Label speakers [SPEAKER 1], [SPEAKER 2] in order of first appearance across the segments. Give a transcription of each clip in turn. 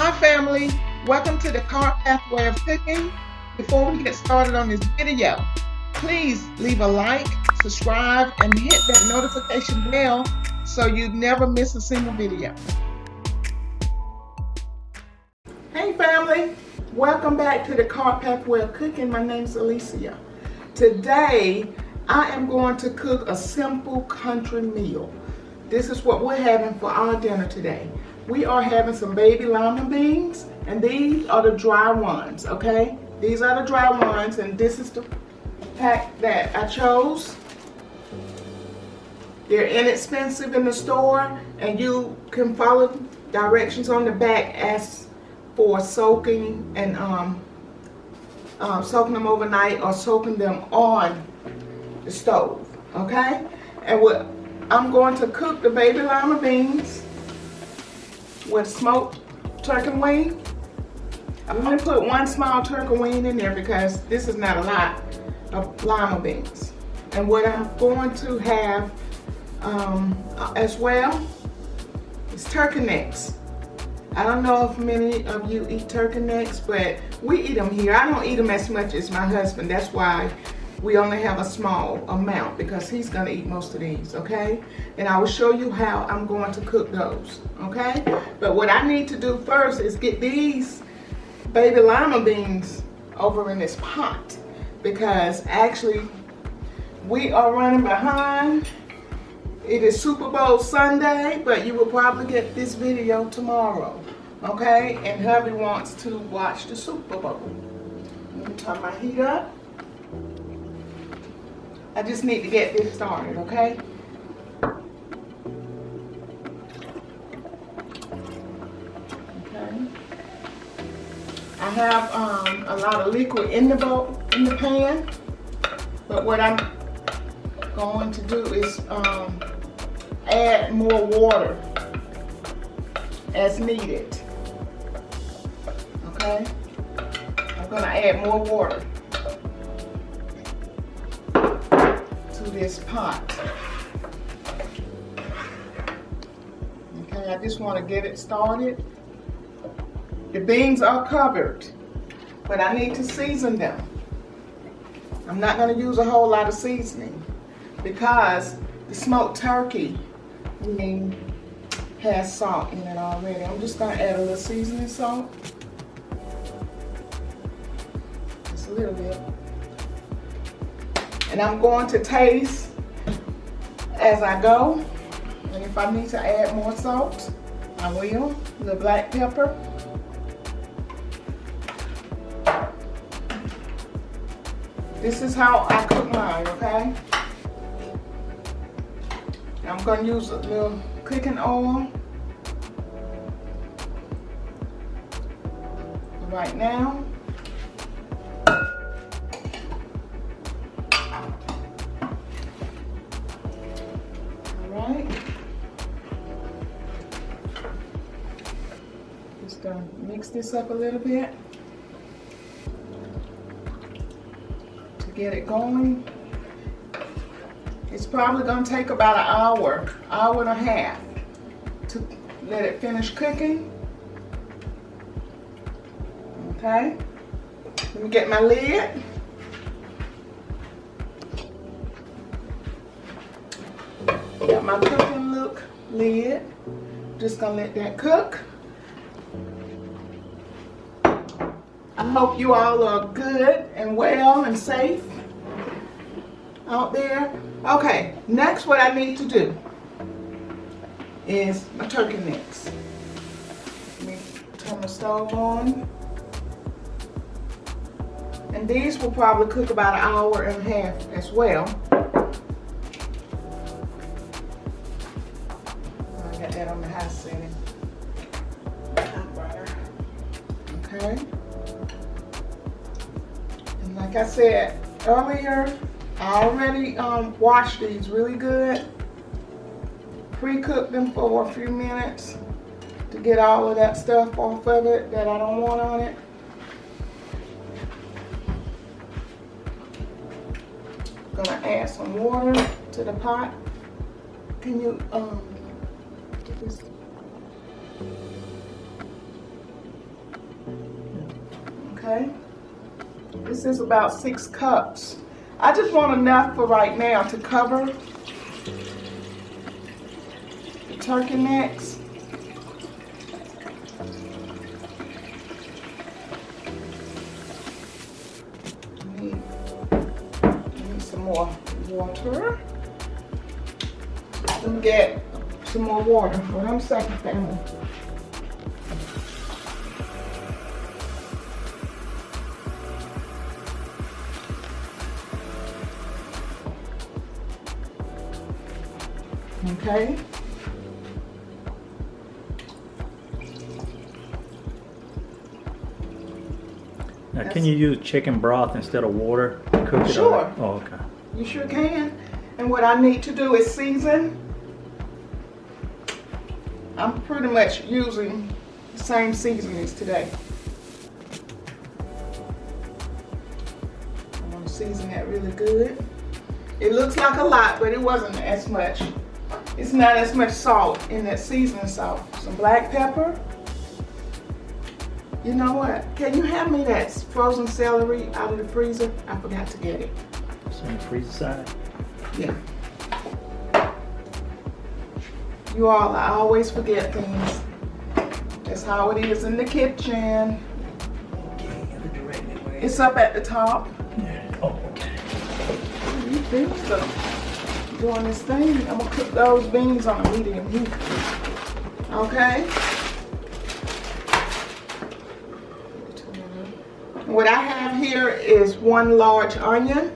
[SPEAKER 1] Hi family, welcome to the Car Pathway of Cooking. Before we get started on this video, please leave a like, subscribe, and hit that notification bell so you never miss a single video. Hey family, welcome back to the Car Pathway of Cooking. My name is Alicia. Today, I am going to cook a simple country meal. This is what we're having for our dinner today. We are having some baby lima beans, and these are the dry ones, okay? These are the dry ones, and this is the pack that I chose. They're inexpensive in the store, and you can follow directions on the back as for soaking and soaking them overnight or soaking them on the stove, okay? And what I'm going to cook the baby lima beans with smoked turkey wing. I'm going to put one small turkey wing in there because this is not a lot of lima beans. And what I'm going to have as well is turkey necks. I don't know if many of you eat turkey necks, but we eat them here. I don't eat them as much as my husband. That's why we only have a small amount, because he's gonna eat most of these, okay? And I will show you how I'm going to cook those, okay? But what I need to do first is get these baby lima beans over in this pot, because actually we are running behind. It is Super Bowl Sunday, but you will probably get this video tomorrow, okay? And hubby wants to watch the Super Bowl. Let me turn my heat up. I just need to get this started, okay? Okay. I have a lot of liquid in the bowl, in the pan, but what I'm going to do is add more water as needed. Okay? I'm going to add more water to this pot. Okay, I just want to get it started. The beans are covered, but I need to season them. I'm not going to use a whole lot of seasoning because the smoked turkey wing has salt in it already. I'm just going to add a little seasoning salt. Just a little bit. And I'm going to taste as I go. And if I need to add more salt, I will. A little black pepper. This is how I cook mine, okay? I'm going to use a little cooking oil right now. Alright. Just going to mix this up a little bit to get it going. It's probably going to take about an hour and a half to let it finish cooking. Okay, let me get my lid. Got my cooking look lid. Just going to let that cook. I hope you all are good and well and safe out there. Okay, next what I need to do is my turkey necks. Let me turn the stove on. And these will probably cook about an hour and a half as well. I got that on the high setting. Hot burner. Okay. And like I said earlier, I already washed these really good. Pre-cooked them for a few minutes to get all of that stuff off of it that I don't want on it. I'm gonna add some water to the pot. Can you get this? okay? This is about 6 cups. I just want enough for right now to cover the turkey necks. Need some more water. Let me get some more water. Hold on a second, family. Okay.
[SPEAKER 2] Now, can you use chicken broth instead of water to cook it?
[SPEAKER 1] Sure.
[SPEAKER 2] Oh, okay.
[SPEAKER 1] You sure can. And what I need to do is season. I'm pretty much using the same seasonings today. I'm gonna season that really good. It looks like a lot, but it wasn't as much. It's not as much salt in that seasoning salt. Some black pepper. You know what? Can you have me that frozen celery out of the freezer? I forgot to get it.
[SPEAKER 2] So on the freezer side?
[SPEAKER 1] Yeah. You all, I always forget things. That's how it is in the kitchen. It's up at the top.
[SPEAKER 2] Yeah. Oh, okay.
[SPEAKER 1] You think so? Doing this thing. I'm gonna cook those beans on a medium heat. Okay? What I have here is 1 large onion.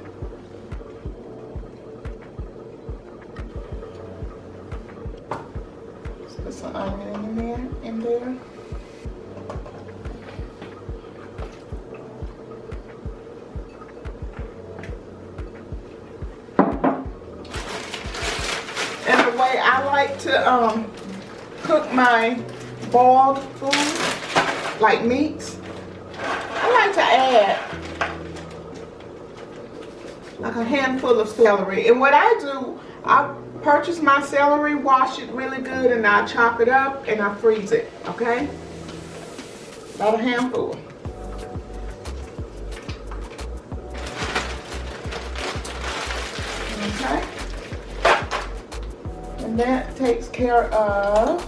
[SPEAKER 1] Let's put some onion in there. And the way I like to cook my boiled food, like meats, I like to add like a handful of celery. And what I do, I purchase my celery, wash it really good, and I chop it up and I freeze it, okay? About a handful. Okay? And that takes care of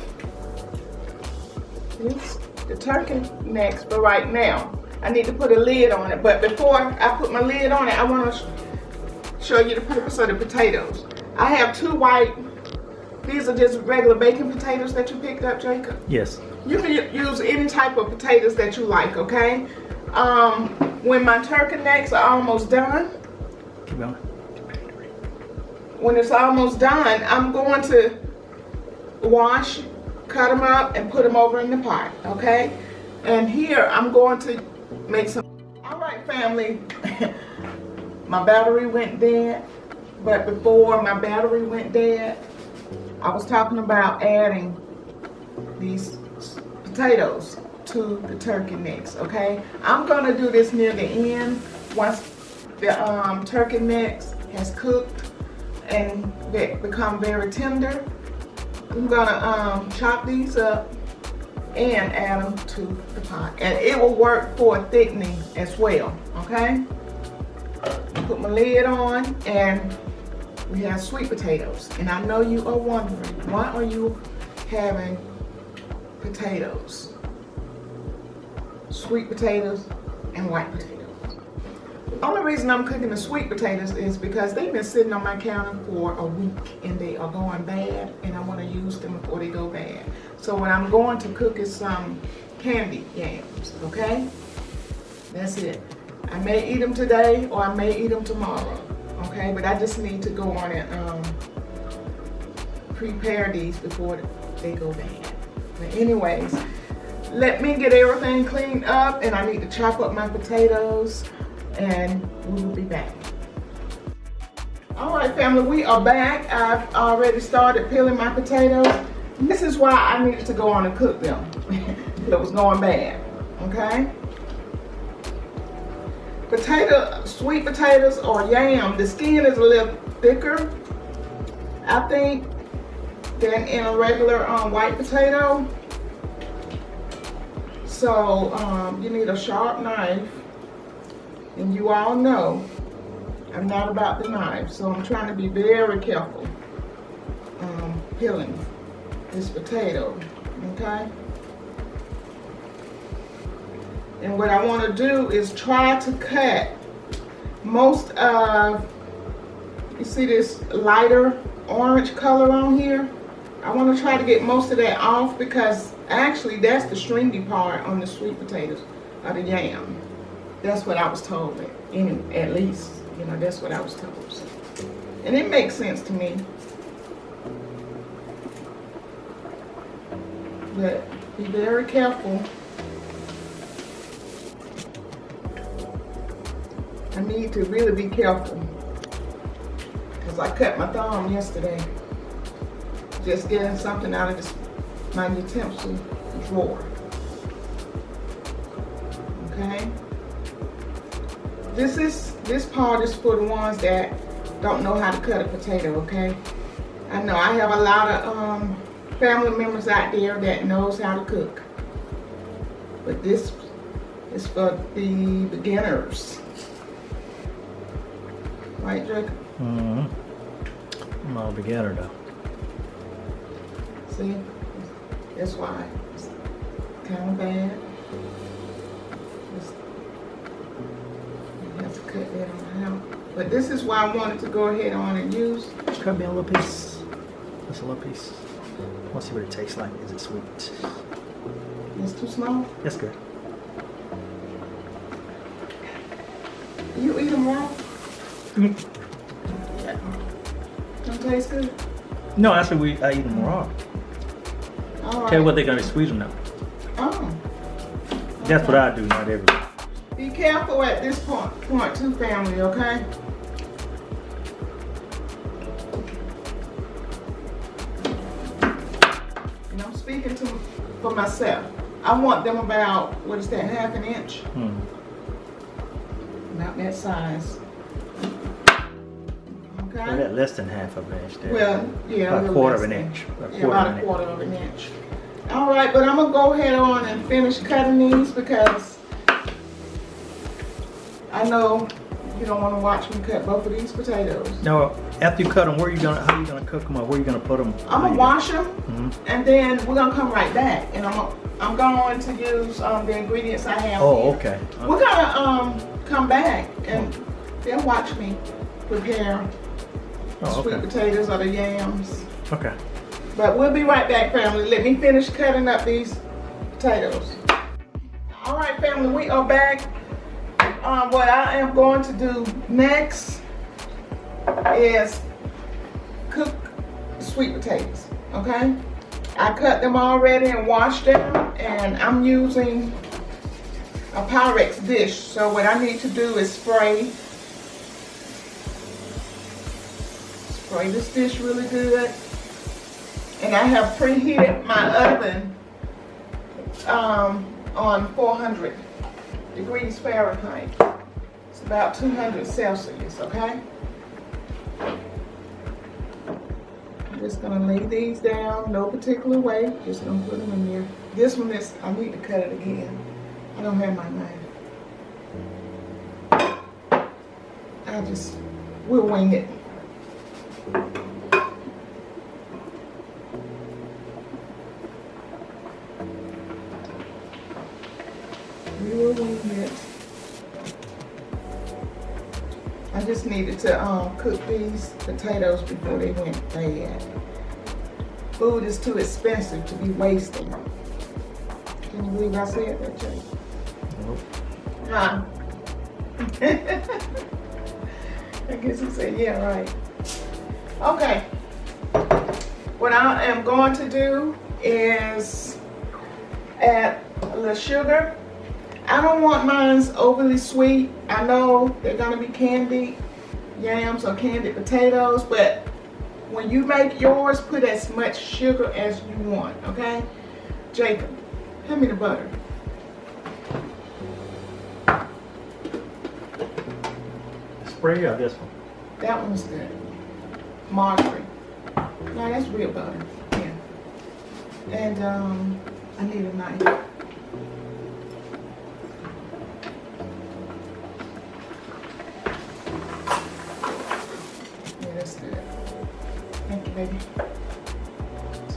[SPEAKER 1] this, the turkey necks for right now. I need to put a lid on it, but before I put my lid on it, I want to show you the purpose of the potatoes. I have 2 white, these are just regular baking potatoes that you picked up, Jacob?
[SPEAKER 2] Yes.
[SPEAKER 1] You can use any type of potatoes that you like, okay? When my turkey necks are almost done,
[SPEAKER 2] Keep going.
[SPEAKER 1] when it's almost done, I'm going to wash, cut them up, and put them over in the pot, okay? And here, I'm going to make some. All right, family, my battery went dead, but before my battery went dead, I was talking about adding these potatoes to the turkey necks, okay? I'm gonna do this near the end once the turkey necks has cooked and become very tender. I'm gonna chop these up and add them to the pot. And it will work for thickening as well, okay? Put my lid on, and we have sweet potatoes. And I know you are wondering, why are you having potatoes? Sweet potatoes and white potatoes. The only reason I'm cooking the sweet potatoes is because they've been sitting on my counter for a week and they are going bad, and I want to use them before they go bad. So what I'm going to cook is some candy yams, okay? That's it. I may eat them today or I may eat them tomorrow, okay? But I just need to go on and prepare these before they go bad. But anyways, let me get everything cleaned up, and I need to chop up my potatoes, and we will be back. All right, family, we are back. I've already started peeling my potatoes. This is why I needed to go on and cook them. It was going bad, okay? Sweet potatoes or yam, the skin is a little thicker, I think, than in a regular white potato. So you need a sharp knife, and you all know I'm not about the knife, so I'm trying to be very careful peeling this potato, okay? And what I want to do is try to cut most of, you see this lighter orange color on here? I want to try to get most of that off because actually that's the stringy part on the sweet potatoes or the yam. That's what I was told, at least, you know, that's what I was told. So. And it makes sense to me. But be very careful. I need to really be careful because I cut my thumb yesterday just getting something out of my utensil drawer. Okay? This part is for the ones that don't know how to cut a potato, okay? I know I have a lot of family members out there that knows how to cook. But this is for the beginners. Right, Jacob?
[SPEAKER 2] I'm not a beginner though.
[SPEAKER 1] See? That's why it's kind of bad. You have to cut that on out. But this is why I wanted to go ahead on and use.
[SPEAKER 2] Cut me a little piece. Just a little piece. I want to see what it tastes like. Is it sweet?
[SPEAKER 1] It's too small.
[SPEAKER 2] That's good.
[SPEAKER 1] You eat them raw? Yeah. Don't taste good?
[SPEAKER 2] No, actually, I eat them raw.
[SPEAKER 1] All right.
[SPEAKER 2] Tell you what, they're gonna sweeten them.
[SPEAKER 1] Oh.
[SPEAKER 2] That's
[SPEAKER 1] Okay.
[SPEAKER 2] what I do, not everybody.
[SPEAKER 1] Be careful at this point too, family, okay? And I'm speaking for myself. I want them about, what is that, half an inch? About that size.
[SPEAKER 2] I
[SPEAKER 1] Okay?
[SPEAKER 2] got less than half of an inch there.
[SPEAKER 1] Well, yeah.
[SPEAKER 2] About a
[SPEAKER 1] little
[SPEAKER 2] quarter
[SPEAKER 1] less
[SPEAKER 2] of an
[SPEAKER 1] than-
[SPEAKER 2] inch.
[SPEAKER 1] Yeah, about a quarter of an inch. All right, but I'm gonna go ahead on and finish cutting these because I know you don't want to watch me cut both of these potatoes.
[SPEAKER 2] Now, after you cut them, how are you gonna cook them, or where are you gonna put them?
[SPEAKER 1] I'm gonna wash them,
[SPEAKER 2] Mm-hmm.
[SPEAKER 1] and then we're gonna come right back, and I'm going to use the ingredients I have.
[SPEAKER 2] Oh,
[SPEAKER 1] here.
[SPEAKER 2] okay.
[SPEAKER 1] We're gonna come back and then watch me prepare
[SPEAKER 2] Oh,
[SPEAKER 1] sweet
[SPEAKER 2] okay.
[SPEAKER 1] potatoes or the yams.
[SPEAKER 2] Okay.
[SPEAKER 1] But we'll be right back, family. Let me finish cutting up these potatoes. All right, family, we are back. What I am going to do next is cook sweet potatoes, okay? I cut them already and washed them, and I'm using a Pyrex dish. So what I need to do is spray this dish really good. And I have preheated my oven on 400 degrees Fahrenheit. It's about 200 Celsius, okay? I'm just gonna lay these down, no particular way. Just gonna put them in there. This one is, I need to cut it again. I don't have my knife. We'll wing it. We'll wing it. I just needed to cook these potatoes before they went bad. Food is too expensive to be wasting. Can you believe I said that, Jay?
[SPEAKER 2] Nope.
[SPEAKER 1] Huh? I guess he said, yeah, right. Okay. What I am going to do is add a little sugar. I don't want mine overly sweet. I know they're gonna be candied yams or candied potatoes, but when you make yours, put as much sugar as you want, okay? Jacob, hand me the butter.
[SPEAKER 2] Spray or this one?
[SPEAKER 1] That one's good. Margarine. No, that's real butter. Yeah. And I need a knife.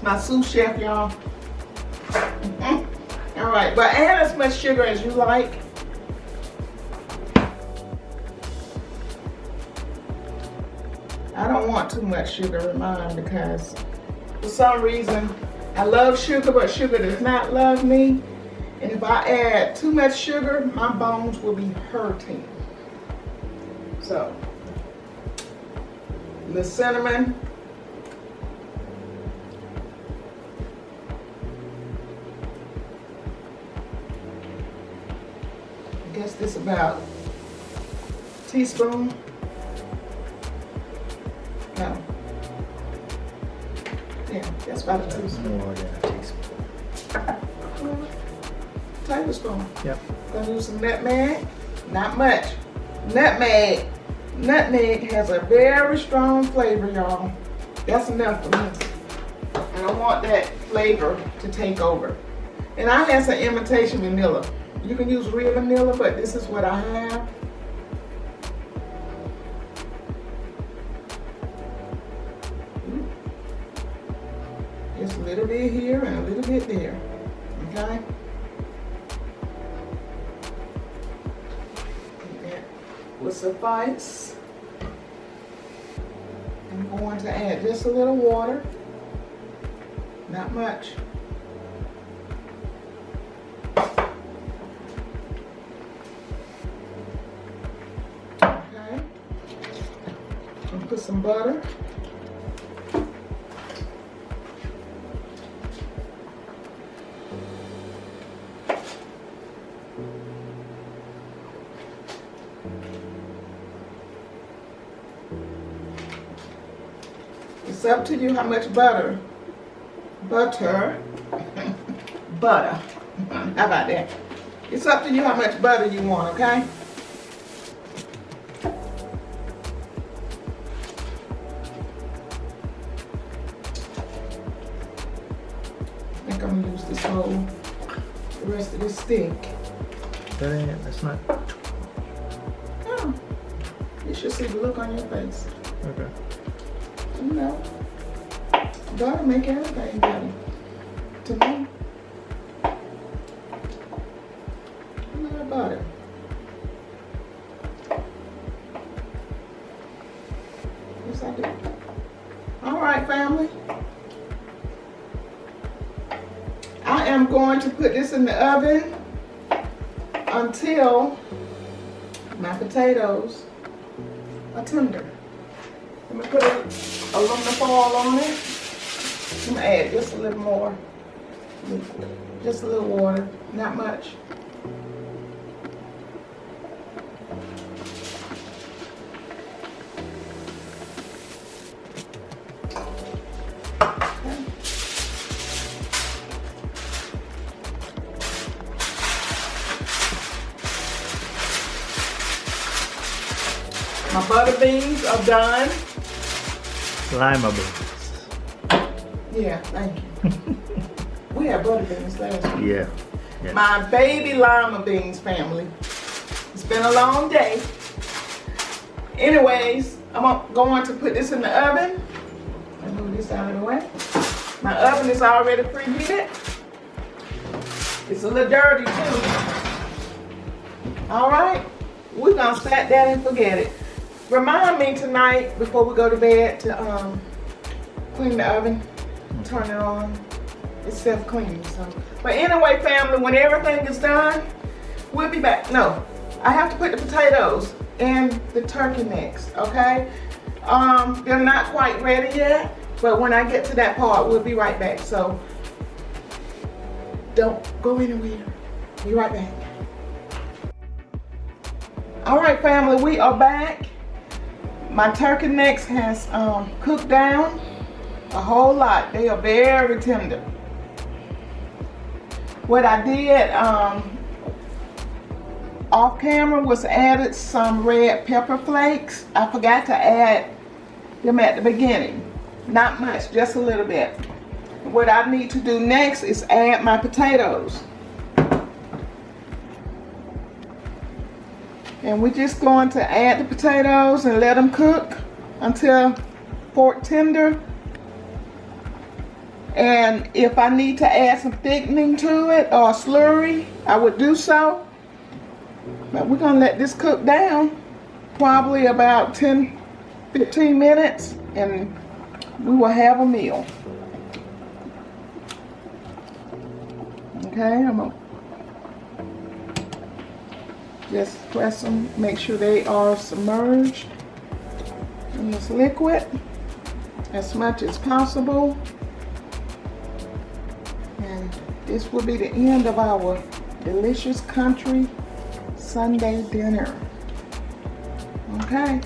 [SPEAKER 1] my sous chef, y'all. All right, but add as much sugar as you like. I don't want too much sugar in mine because for some reason I love sugar, but sugar does not love me. And if I add too much sugar, my bones will be hurting. So, the cinnamon. I guess this about a teaspoon. No. Yeah, that's about a teaspoon.
[SPEAKER 2] More than a teaspoon.
[SPEAKER 1] Tablespoon.
[SPEAKER 2] Yep.
[SPEAKER 1] Gonna use some nutmeg. Not much. Nutmeg. Nutmeg has a very strong flavor, y'all. That's enough for me. I don't want that flavor to take over. And I have some imitation vanilla. You can use real vanilla, but this is what I have. Just a little bit here and a little bit there. Okay? That will suffice. I'm going to add just a little water. Not much. Okay. And put some butter. It's up to you how much butter. Butter. How about that? It's up to you how much butter you want, okay? I think I'm gonna use this whole, the rest of this stick.
[SPEAKER 2] That ain't, that's not.
[SPEAKER 1] Oh, you should see the look on your face.
[SPEAKER 2] Okay.
[SPEAKER 1] You know, butter make everything better. To me. I love butter. Yes, I do. All right, family. I am going to put this in the oven until my potatoes are tender. I'm gonna put aluminum foil on it. I'm gonna add just a little more liquid, just a little water, not much. Okay. My butter beans are done.
[SPEAKER 2] Lima beans.
[SPEAKER 1] Yeah, thank you. We had butter beans last week.
[SPEAKER 2] Yeah. Yeah.
[SPEAKER 1] My baby lima beans, family. It's been a long day. Anyways, I'm going to put this in the oven. I'll move this out of the way. My oven is already preheated. It's a little dirty too. All right, we're gonna set that and forget it. Remind me tonight before we go to bed to clean the oven, turn it on. It's self-cleaning, so. But anyway, family, when everything is done, we'll be back. No, I have to put the potatoes and the turkey next, okay? They're not quite ready yet, but when I get to that part, we'll be right back. So don't go anywhere. Be right back. All right, family, we are back. My turkey necks has cooked down a whole lot. They are very tender. What I did off camera was added some red pepper flakes. I forgot to add them at the beginning. Not much, just a little bit. What I need to do next is add my potatoes. And we're just going to add the potatoes and let them cook until fork tender. And if I need to add some thickening to it or slurry, I would do so. But we're gonna let this cook down probably about 10-15 minutes, and we will have a meal. Okay, I'm gonna just press them, make sure they are submerged in this liquid as much as possible. And this will be the end of our delicious country Sunday dinner. Okay,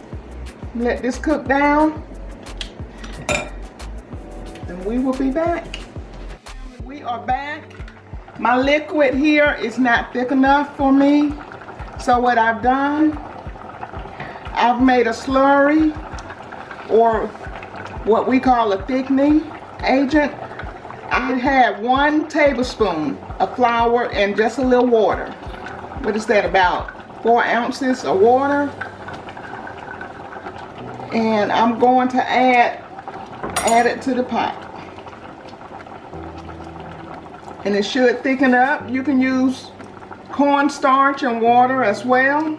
[SPEAKER 1] let this cook down and we will be back. We are back. My liquid here is not thick enough for me. So what I've done, I've made a slurry, or what we call a thickening agent. I had 1 tablespoon of flour and just a little water. What is that, about 4 ounces of water? And I'm going to add it to the pot. And it should thicken up. You can use cornstarch and water as well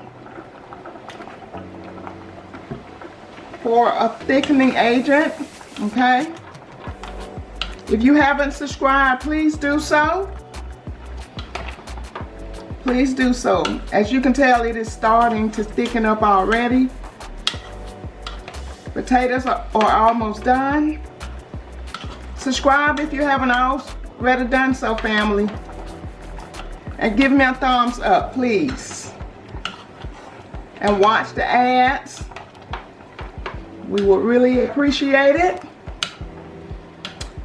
[SPEAKER 1] for a thickening agent. Okay, if you haven't subscribed, please do so. Please do so. As you can tell, it is starting to thicken up already. Potatoes are almost done. Subscribe if you haven't already done so, family. And give me a thumbs up, please. And watch the ads. We would really appreciate it.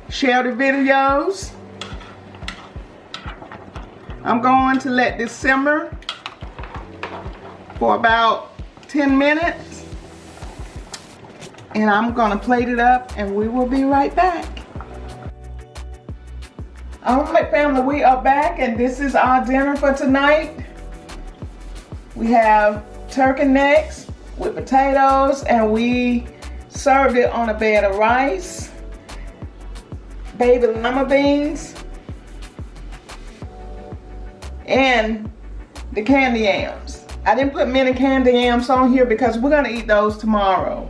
[SPEAKER 1] Share the videos. I'm going to let this simmer for about 10 minutes. And I'm going to plate it up and we will be right back. Alright, family, we are back and this is our dinner for tonight. We have turkey necks with potatoes and we served it on a bed of rice, baby lima beans, and the candy yams. I didn't put many candy yams on here because we're going to eat those tomorrow.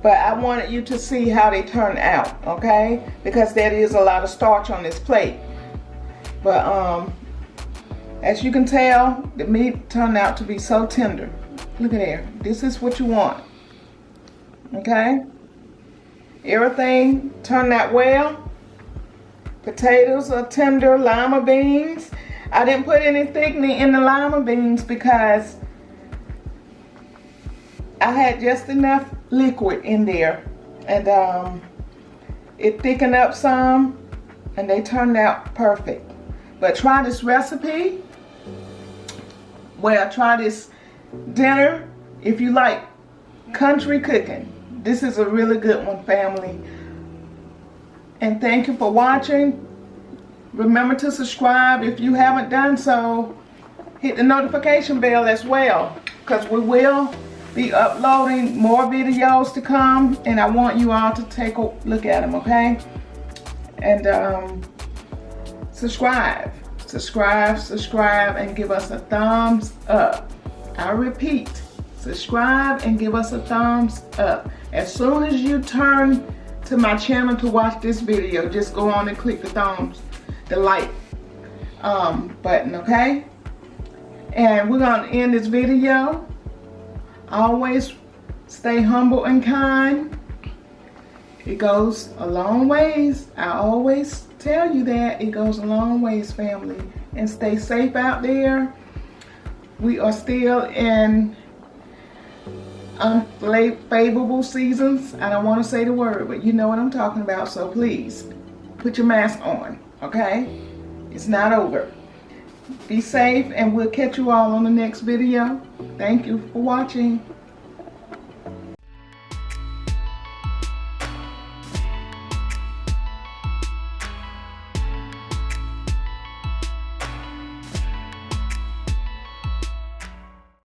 [SPEAKER 1] But I wanted you to see how they turn out, okay? Because there is a lot of starch on this plate. But as you can tell, the meat turned out to be so tender. Look at there. This is what you want. Okay? Everything turned out well. Potatoes are tender, lima beans. I didn't put any thickening in the lima beans because I had just enough liquid in there, and it thickened up some and they turned out perfect. But try this recipe, well, try this dinner if you like country cooking. This is a really good one, family. And thank you for watching. Remember to subscribe if you haven't done so. Hit the notification bell as well, because we will be uploading more videos to come, and I want you all to take a look at them, okay? And subscribe, and give us a thumbs up. I repeat, subscribe and give us a thumbs up. As soon as you turn to my channel to watch this video, just go on and click the like button, okay? And we're gonna end this video. Always stay humble and kind. It goes a long ways. I always tell you that. It goes a long ways, family. And stay safe out there. We are still in unfavorable seasons. I don't want to say the word, but you know what I'm talking about. So please, put your mask on, okay? It's not over. Be safe, and we'll catch you all on the next video. Thank you for watching.